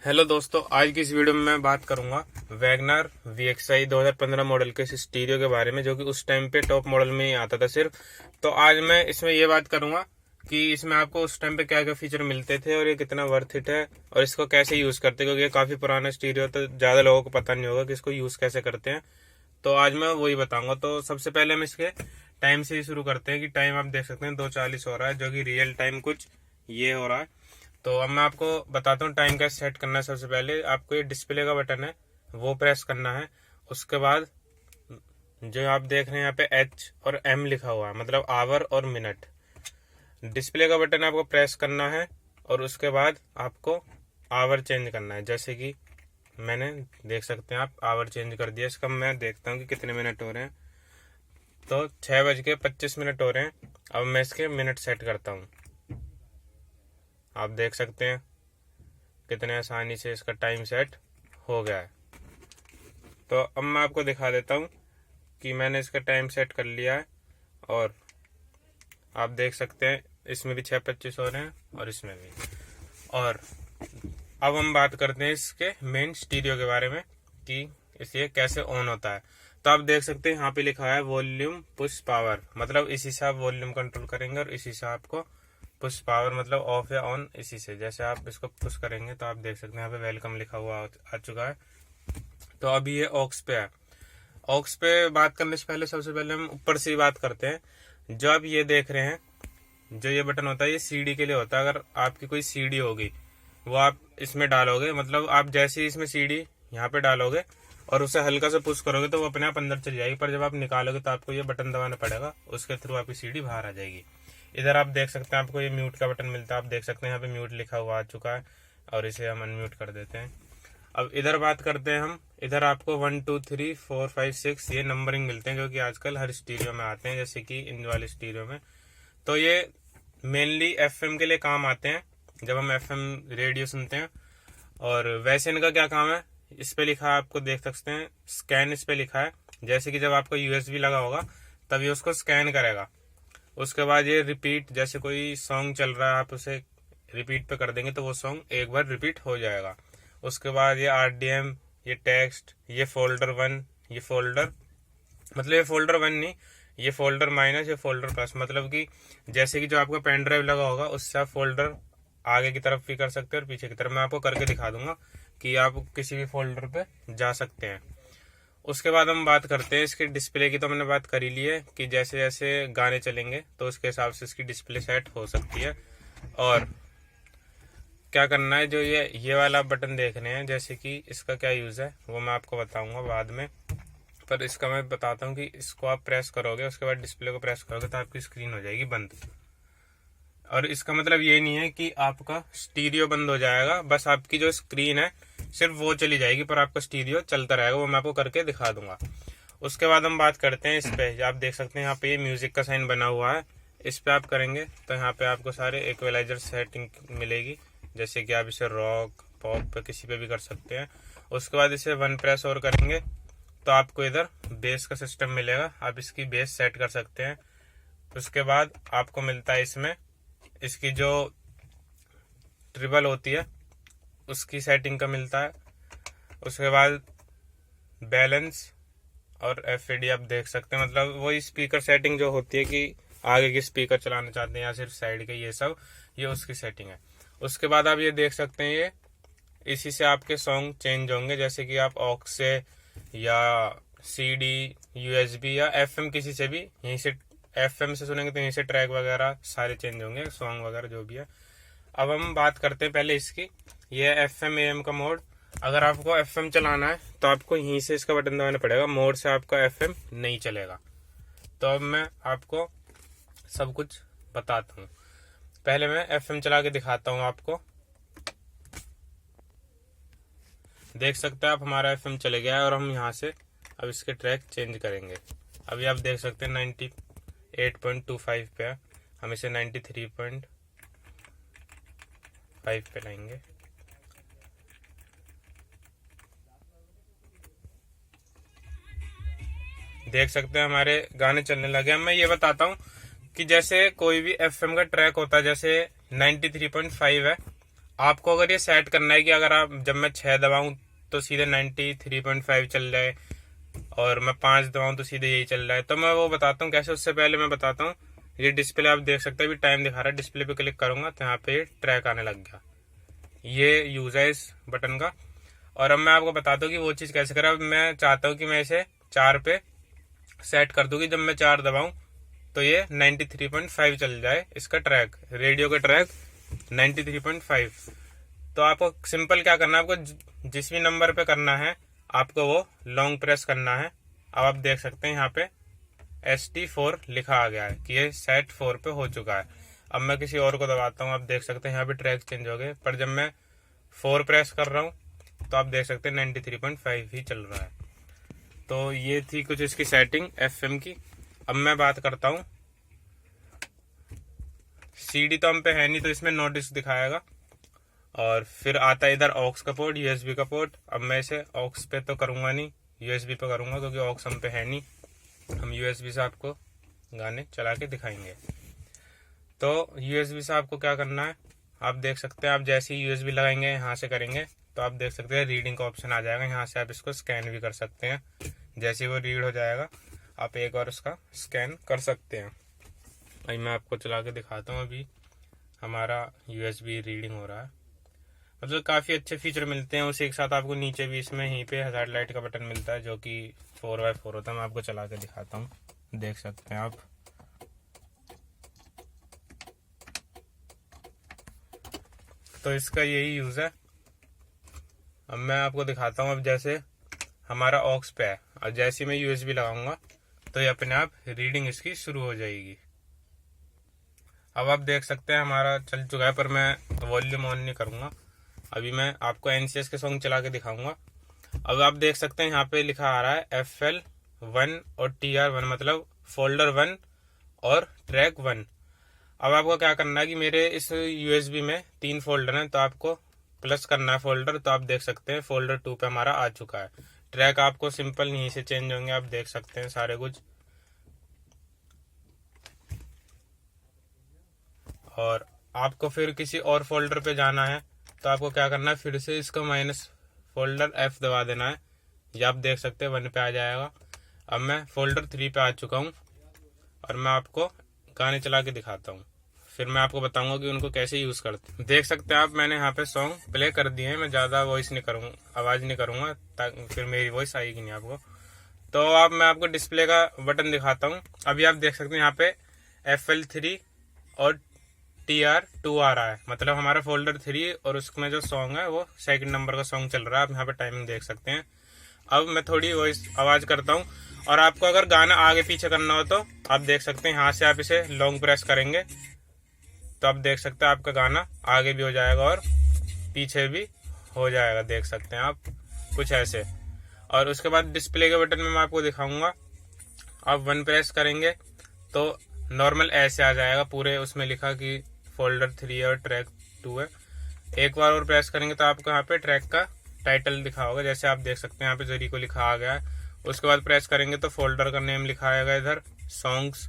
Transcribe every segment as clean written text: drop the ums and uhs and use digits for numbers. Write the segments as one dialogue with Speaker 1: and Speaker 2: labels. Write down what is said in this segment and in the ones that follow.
Speaker 1: Hello दोस्तों, आज की इस वीडियो में मैं बात करूंगा वैगनर VXI 2015 मॉडल के स्टीरियो के बारे में, जो कि उस टाइम पे टॉप मॉडल में ही आता था सिर्फ। तो आज मैं इसमें ये बात करूंगा कि इसमें आपको उस टाइम पे क्या क्या फीचर मिलते थे और ये कितना वर्थ इट है और इसको कैसे यूज करते हैं, क्योंकि ये काफी पुराना स्टीरियो तो ज्यादा लोगों को पता नहीं होगा कि इसको यूज कैसे करते हैं। तो आज मैं वही बताऊंगा। तो सबसे पहले हम इसके टाइम से ही शुरू करते हैं कि टाइम आप देख सकते हैं 2:40 हो रहा है, जो कि रियल टाइम कुछ ये हो रहा है। तो अब मैं आपको बताता हूँ टाइम कैसे सेट करना है। सबसे पहले आपको ये डिस्प्ले का बटन है वो प्रेस करना है। उसके बाद जो आप देख रहे हैं यहाँ पे H और M लिखा हुआ है, मतलब आवर और मिनट। डिस्प्ले का बटन आपको प्रेस करना है और उसके बाद आपको आवर चेंज करना है। जैसे कि मैंने देख सकते हैं आप आवर चेंज कर दिया। इसका मैं देखता हूँ कि कितने मिनट हो रहे हैं। तो 6:25 हो रहे हैं। अब मैं इसके मिनट सेट करता हूँ। आप देख सकते हैं कितने आसानी से इसका टाइम सेट हो गया है। तो अब मैं आपको दिखा देता हूँ कि मैंने इसका टाइम सेट कर लिया है और आप देख सकते हैं इसमें भी 6:25 हो रहे हैं और इसमें भी। और अब हम बात करते हैं इसके मेन स्टीरियो के बारे में कि इसे कैसे ऑन होता है। तो आप देख सकते हैं यहाँ पे लिखा है वॉल्यूम पुश पावर, मतलब इसी से आप वॉल्यूम कंट्रोल करेंगे और इसी से आपको पुश पावर मतलब ऑफ या ऑन इसी से। जैसे आप इसको पुश करेंगे तो आप देख सकते हैं यहाँ पे वेलकम लिखा हुआ आ चुका है। तो अभी ये ऑक्स पे है। ऑक्स पे बात करने से पहले सबसे पहले हम ऊपर से ही बात करते हैं। जो आप ये देख रहे हैं, जो ये बटन होता है ये CD के लिए होता है। अगर आपकी कोई CD होगी वो आप इसमें डालोगे, मतलब आप जैसे ही इसमें CD यहाँ पे डालोगे और उसे हल्का से पुश करोगे तो वो अपने आप अंदर चली जाएगी। पर जब आप निकालोगे तो आपको ये बटन दबाना पड़ेगा, उसके थ्रू आपकी CD बाहर आ जाएगी। इधर आप देख सकते हैं आपको ये म्यूट का बटन मिलता है। आप देख सकते हैं यहाँ पे म्यूट लिखा हुआ आ चुका है और इसे हम अनम्यूट कर देते हैं। अब इधर बात करते हैं हम। इधर आपको 1 2 3 4 5 6 ये नंबरिंग मिलते हैं, जो कि आजकल हर स्टीरियो में आते हैं, जैसे कि इन वाले स्टीरियो में। तो ये मेनली FM के लिए काम आते हैं, जब हम FM रेडियो सुनते हैं। और वैसे इनका क्या काम है, इस पे लिखा है आपको देख सकते हैं स्कैन, इस पे लिखा है। जैसे कि जब आपको USB लगा होगा तब ये उसको स्कैन करेगा। उसके बाद ये रिपीट, जैसे कोई सॉन्ग चल रहा है आप उसे रिपीट पे कर देंगे तो वो सॉन्ग एक बार रिपीट हो जाएगा। उसके बाद ये RDM, ये टेक्स्ट, ये फोल्डर 1, ये फोल्डर, मतलब ये फोल्डर 1 नहीं, ये फोल्डर माइनस, ये फोल्डर प्लस। मतलब कि जैसे कि जो आपका पेन ड्राइव लगा होगा उससे आप फोल्डर आगे की तरफ भी कर सकते हैं और पीछे की तरफ। मैं आपको करके दिखा दूंगा कि आप किसी भी फोल्डर पे जा सकते हैं। उसके बाद हम बात करते हैं इसके डिस्प्ले की। तो मैंने बात कर ही ली है कि जैसे जैसे गाने चलेंगे तो उसके हिसाब से इसकी डिस्प्ले सेट हो सकती है। और क्या करना है, जो ये वाला बटन देख रहे हैं, जैसे कि इसका क्या यूज़ है वो मैं आपको बताऊंगा बाद में। पर इसका मैं बताता हूँ कि इसको आप प्रेस करोगे, उसके बाद डिस्प्ले को प्रेस करोगे तो आपकी स्क्रीन हो जाएगी बंद। और इसका मतलब ये नहीं है कि आपका स्टीरियो बंद हो जाएगा, बस आपकी जो स्क्रीन है सिर्फ वो चली जाएगी, पर आपका स्टीरियो चलता रहेगा। वो मैं आपको करके दिखा दूंगा। उसके बाद हम बात करते हैं इस पे। आप देख सकते हैं यहाँ पे ये म्यूजिक का साइन बना हुआ है। इस पे आप करेंगे तो यहाँ पे आपको सारे इक्वलाइजर सेटिंग मिलेगी, जैसे कि आप इसे रॉक पॉप पे किसी पे भी कर सकते हैं। उसके बाद इसे 1 प्रेस और करेंगे तो आपको इधर बेस का सिस्टम मिलेगा, आप इसकी बेस सेट कर सकते हैं। उसके बाद आपको मिलता है इसमें इसकी जो ट्रिबल होती है उसकी सेटिंग का मिलता है। उसके बाद बैलेंस और FAD आप देख सकते हैं, मतलब वही स्पीकर सेटिंग जो होती है कि आगे के स्पीकर चलाना चाहते हैं या सिर्फ साइड के, ये सब ये उसकी सेटिंग है। उसके बाद आप ये देख सकते हैं ये इसी से आपके सॉन्ग चेंज होंगे, जैसे कि आप ऑक्स से या CD USB या FM किसी से भी, यहीं से FM से सुनेंगे तो यहीं से ट्रैक वगैरह सारे चेंज होंगे, सॉन्ग वगैरह जो भी है। अब हम बात करते हैं पहले इसकी। ये FM AM का मोड। अगर आपको FM चलाना है तो आपको यहीं से इसका बटन दबाना पड़ेगा, मोड से आपका FM नहीं चलेगा। तो अब मैं आपको सब कुछ बताता हूँ। पहले मैं FM चला के दिखाता हूँ आपको। देख सकते हैं आप हमारा FM चले गया है और हम यहाँ से अब इसके ट्रैक चेंज करेंगे। अभी आप देख सकते हैं 98.25 पे है, हम इसे 93.5 पे लाएंगे। देख सकते हैं हमारे गाने चलने लगे। मैं ये बताता हूँ कि जैसे कोई भी FM का ट्रैक होता है, जैसे 93.5 है, आपको अगर ये सेट करना है कि अगर आप जब मैं 6 दबाऊं तो सीधे 93.5 चल जाए और मैं 5 दबाऊं तो सीधे यही चल रहा है, तो मैं वो बताता हूँ कैसे। उससे पहले मैं बताता हूँ, ये डिस्प्ले आप देख सकते हैं, अभी टाइम दिखा रहा है। डिस्प्ले पे क्लिक करूंगा तो यहाँ पे ट्रैक आने लग गया। ये यूज है इस बटन का। और अब मैं आपको बताता हूँ कि वो चीज़ कैसे करें। अब मैं चाहता हूँ कि मैं इसे 4 पे सेट कर दूँ कि जब मैं 4 दबाऊँ तो ये 93.5 चल जाए। इसका ट्रैक, रेडियो का ट्रैक 93.5। तो आपको सिंपल क्या करना है, आपको जिस भी नंबर पे करना है आपको वो लॉन्ग प्रेस करना है। अब आप देख सकते हैं यहाँ पे ST4 लिखा आ गया है कि ये सेट 4 पे हो चुका है। अब मैं किसी और को दबाता हूँ, आप देख सकते हैं यहाँ पे ट्रैक चेंज हो गए, पर जब मैं 4 प्रेस कर रहा हूँ तो आप देख सकते हैं 93.5 ही चल रहा है। तो ये थी कुछ इसकी सेटिंग FM की। अब मैं बात करता हूँ, CD तो हम पे है नहीं तो इसमें नो डिस्क दिखाएगा। और फिर आता है इधर ऑक्स का पोर्ट, USB का पोर्ट। अब मैं इसे ऑक्स पे तो करूँगा नहीं, USB पे करूँगा, क्योंकि ऑक्स हम पे है नहीं। हम USB से आपको गाने चला के दिखाएंगे। तो USB से आपको क्या करना है, आप देख सकते हैं। आप जैसे ही USB लगाएंगे, यहाँ से करेंगे तो आप देख सकते हैं रीडिंग का ऑप्शन आ जाएगा। यहाँ से आप इसको स्कैन भी कर सकते हैं। जैसे ही वो रीड हो जाएगा आप एक और उसका स्कैन कर सकते हैं। अभी मैं आपको चला के दिखाता हूँ। अभी हमारा USB रीडिंग हो रहा है। मतलब काफ़ी अच्छे फीचर मिलते हैं। उसी के साथ आपको नीचे भी इसमें यहीं पे हज़ार लाइट का बटन मिलता है, जो कि 4x4 होता है। मैं आपको चला के दिखाता हूँ, देख सकते हैं आप। तो इसका यही यूज़ है। अब मैं आपको दिखाता हूँ। अब जैसे हमारा ऑक्स पे है और जैसे मैं USB लगाऊंगा तो ये अपने आप रीडिंग इसकी शुरू हो जाएगी। अब आप देख सकते हैं हमारा चल चुका है, पर मैं वॉल्यूम ऑन नहीं करूँगा। अभी मैं आपको NCS के सॉन्ग चला के दिखाऊंगा। अब आप देख सकते हैं यहाँ पे लिखा आ रहा है FL1 और TR1, मतलब फोल्डर 1 और ट्रैक 1। अब आपको क्या करना है कि मेरे इस USB में 3 फोल्डर हैं, तो आपको प्लस करना है फोल्डर। तो आप देख सकते हैं फोल्डर 2 पे हमारा आ चुका है। ट्रैक आपको सिंपल यहीं से चेंज होंगे, आप देख सकते हैं सारे कुछ। और आपको फिर किसी और फोल्डर पे जाना है तो आपको क्या करना है, फिर से इसका माइनस फोल्डर F दबा देना है। ये आप देख सकते हैं 1 पे आ जाएगा। अब मैं फोल्डर 3 पे आ चुका हूँ और मैं आपको गाने चला के दिखाता हूँ। फिर मैं आपको बताऊंगा कि उनको कैसे यूज़ करते हैं। देख सकते हैं आप, मैंने यहाँ पे सॉन्ग प्ले कर दिए हैं। मैं ज़्यादा वॉइस नहीं करूँगा, आवाज़ नहीं करूँगा, ताकि फिर मेरी वॉइस आएगी नहीं आपको। तो अब मैं आपको डिस्प्ले का बटन दिखाता हूँ। अभी आप देख सकते हैं यहाँ पे FL3 और TR2 आ रहा है, मतलब हमारा फोल्डर 3 और उसमें जो सॉन्ग है वो सेकंड नंबर का सॉन्ग चल रहा है। आप यहाँ पे टाइमिंग देख सकते हैं। अब मैं थोड़ी वॉइस आवाज़ करता हूँ। और आपको अगर गाना आगे पीछे करना हो तो आप देख सकते हैं यहाँ से आप इसे लॉन्ग प्रेस करेंगे तो आप देख सकते हैं आपका गाना आगे भी हो जाएगा और पीछे भी हो जाएगा, देख सकते हैं आप कुछ ऐसे। और उसके बाद डिस्प्ले के बटन में मैं आपको दिखाऊंगा। आप 1 प्रेस करेंगे तो नॉर्मल ऐसे आ जाएगा, पूरे उसमें लिखा कि फोल्डर 3 और ट्रैक 2 है। एक बार और प्रेस करेंगे तो आपको यहाँ पे ट्रैक का टाइटल दिखा होगा, जैसे आप देख सकते हैं यहाँ पे जरी को लिखा आ गया है। उसके बाद प्रेस करेंगे तो फोल्डर का नेम लिखा आएगा इधर, सॉन्ग्स।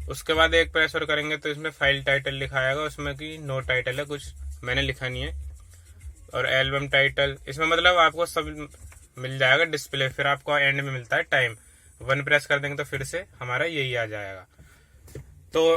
Speaker 1: उसके बाद एक प्रेस और करेंगे तो इसमें फाइल टाइटल लिखा आएगा, उसमें कि नो टाइटल है, कुछ मैंने लिखा नहीं है। और एल्बम टाइटल इसमें, मतलब आपको सब मिल जाएगा डिस्प्ले। फिर आपको एंड में मिलता है टाइम। 1 प्रेस कर देंगे तो फिर से हमारा यही आ जाएगा। तो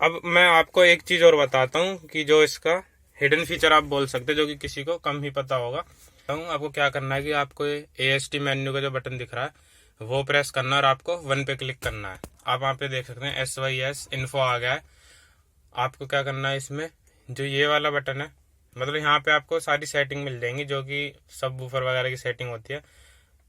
Speaker 1: अब मैं आपको एक चीज़ और बताता हूँ कि जो इसका हिडन फीचर आप बोल सकते हैं, जो कि किसी को कम ही पता होगा। आपको क्या करना है कि आपको AST मेन्यू का जो बटन दिख रहा है वो प्रेस करना और आपको 1 पे क्लिक करना है। आप वहाँ पे देख सकते हैं SYS इन्फो आ गया है। आपको क्या करना है, इसमें जो ये वाला बटन है, मतलब यहाँ पे आपको सारी सेटिंग मिल जाएंगी जो कि सब वूफर वगैरह की सेटिंग होती है।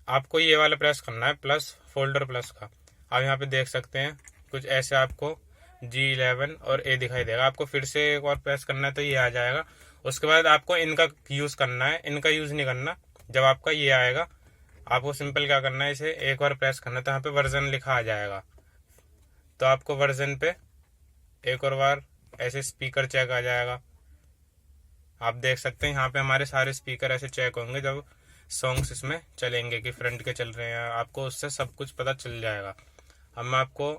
Speaker 1: आपको ये वाला प्रेस करना है प्लस, फोल्डर प्लस का। आप यहाँ पे देख सकते हैं कुछ ऐसे आपको G11 और A दिखाई देगा। आपको फिर से एक और प्रेस करना है तो ये आ जाएगा। उसके बाद आपको इनका यूज़ करना है, इनका यूज़ नहीं करना। जब आपका ये आएगा आपको सिंपल क्या करना है, इसे एक बार प्रेस करना है तो यहाँ पे वर्जन लिखा आ जाएगा। तो आपको वर्जन पे एक और बार ऐसे स्पीकर चेक आ जाएगा। आप देख सकते हैं यहाँ पे हमारे सारे स्पीकर ऐसे चेक होंगे जब सॉन्ग्स इसमें चलेंगे कि फ्रंट के चल रहे हैं, आपको उससे सब कुछ पता चल जाएगा। अब मैं आपको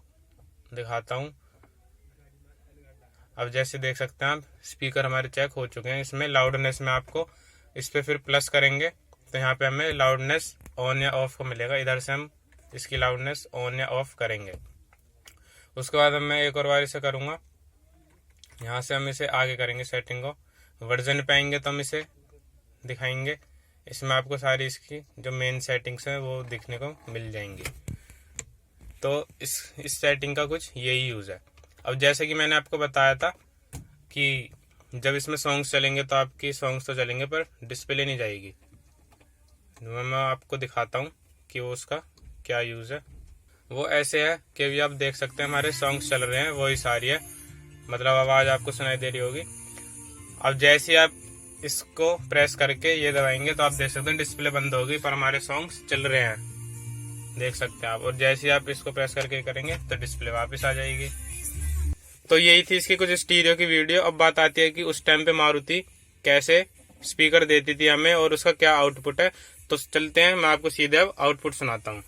Speaker 1: दिखाता हूँ। अब जैसे देख सकते हैं आप, स्पीकर हमारे चेक हो चुके हैं। इसमें लाउडनेस में आपको इस पर फिर प्लस करेंगे तो यहाँ पे हमें लाउडनेस ऑन या ऑफ को मिलेगा। इधर से हम इसकी लाउडनेस ऑन या ऑफ करेंगे। उसके बाद मैं एक और बार इसे करूँगा। यहाँ से हम इसे आगे करेंगे सेटिंग को, वर्जन पे आएंगे तो हम इसे दिखाएंगे। इसमें आपको सारी इसकी जो मेन सेटिंग्स हैं वो दिखने को मिल जाएंगी। तो इस सेटिंग का कुछ यही यूज़ है। अब जैसे कि मैंने आपको बताया था कि जब इसमें सॉन्ग्स चलेंगे तो आपकी सॉन्ग्स तो चलेंगे पर डिस्प्ले नहीं जाएगी। मैं आपको दिखाता हूँ कि वो उसका क्या यूज़ है। वो ऐसे है कि अभी आप देख सकते हैं हमारे सॉन्ग्स चल रहे हैं, वॉइस आ रही है, मतलब आवाज़ आपको सुनाई दे रही होगी। अब जैसे आप इसको प्रेस करके ये दबाएंगे तो आप देख सकते हैं डिस्प्ले बंद होगी पर हमारे सॉन्ग्स चल रहे हैं, देख सकते हैं आप। और जैसे आप इसको प्रेस करके करेंगे तो डिस्प्ले वापस आ जाएगी। तो यही थी इसकी कुछ स्टीरियो की वीडियो। अब बात आती है कि उस टाइम पे मारुति कैसे स्पीकर देती थी हमें और उसका क्या आउटपुट है। तो चलते हैं, मैं आपको सीधे अब आउटपुट सुनाता हूँ।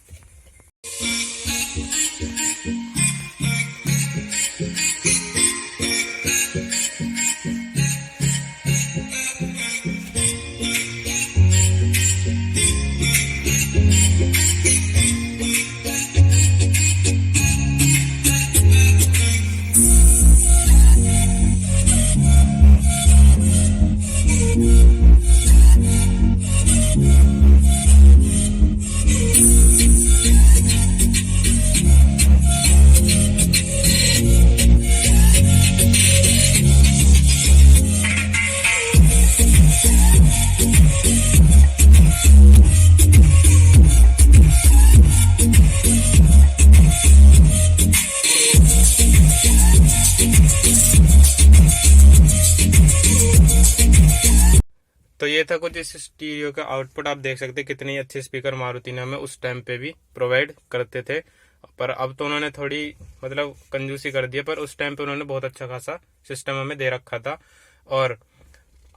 Speaker 1: तो ये था कुछ इस स्टीरियो का आउटपुट। आप देख सकते हैं कितनी अच्छे स्पीकर मारुति ने हमें उस टाइम पे भी प्रोवाइड करते थे, पर अब तो उन्होंने थोड़ी मतलब कंजूसी कर दी है, पर उस टाइम पे उन्होंने बहुत अच्छा खासा सिस्टम हमें दे रखा था। और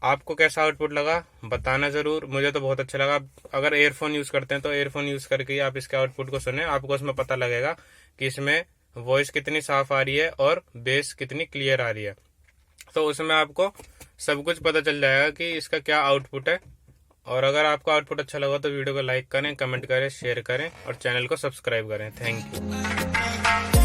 Speaker 1: आपको कैसा आउटपुट लगा बताना जरूर, मुझे तो बहुत अच्छा लगा। अगर एयरफोन यूज करते हैं तो एयरफोन यूज करके ही आप इसके आउटपुट को सुने, आपको उसमें पता लगेगा कि इसमें वॉइस कितनी साफ आ रही है और बेस कितनी क्लियर आ रही है। तो उसमें आपको सब कुछ पता चल जाएगा कि इसका क्या आउटपुट है। और अगर आपको आउटपुट अच्छा लगा तो वीडियो को लाइक करें, कमेंट करें, शेयर करें और चैनल को सब्सक्राइब करें। Thank you.